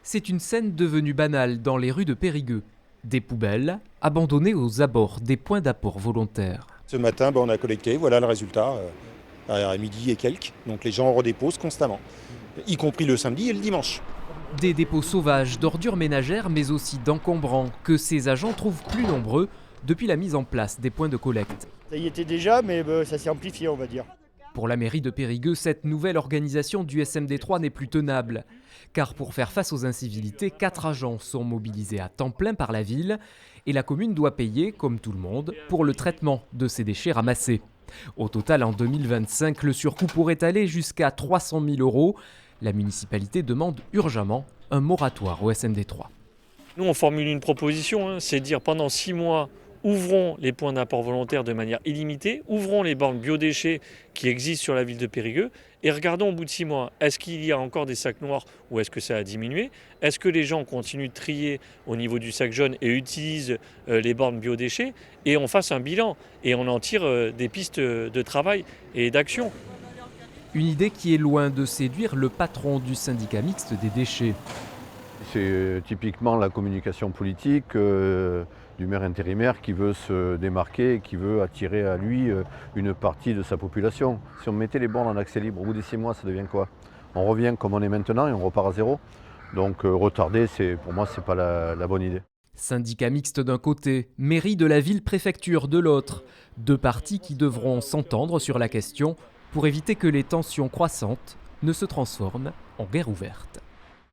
C'est une scène devenue banale dans les rues de Périgueux. Des poubelles abandonnées aux abords des points d'apport volontaires. Ce matin, on a collecté, voilà le résultat, à midi et quelques. Donc les gens redéposent constamment, y compris le samedi et le dimanche. Des dépôts sauvages d'ordures ménagères mais aussi d'encombrants que ces agents trouvent plus nombreux depuis la mise en place des points de collecte. Ça y était déjà, mais ça s'est amplifié, on va dire. Pour la mairie de Périgueux, cette nouvelle organisation du SMD3 n'est plus tenable. Car pour faire face aux incivilités, 4 agents sont mobilisés à temps plein par la ville et la commune doit payer, comme tout le monde, pour le traitement de ces déchets ramassés. Au total, en 2025, le surcoût pourrait aller jusqu'à 300 000 €. La municipalité demande urgemment un moratoire au SMD3. Nous, on formule une proposition, c'est de dire pendant 6 mois, ouvrons les points d'apport volontaire de manière illimitée, ouvrons les bornes biodéchets qui existent sur la ville de Périgueux et regardons au bout de 6 mois, est-ce qu'il y a encore des sacs noirs ou est-ce que ça a diminué? Est-ce que les gens continuent de trier au niveau du sac jaune et utilisent les bornes biodéchets? Et on fasse un bilan et on en tire des pistes de travail et d'action. Une idée qui est loin de séduire le patron du syndicat mixte des déchets. C'est typiquement la communication politique du maire intérimaire qui veut se démarquer, qui veut attirer à lui une partie de sa population. Si on mettait les bornes en accès libre, au bout des 6 mois, ça devient quoi? On revient comme on est maintenant et on repart à zéro. Donc retarder, pour moi, c'est pas la bonne idée. Syndicat mixte d'un côté, mairie de la ville-préfecture de l'autre. Deux partis qui devront s'entendre sur la question pour éviter que les tensions croissantes ne se transforment en guerre ouverte.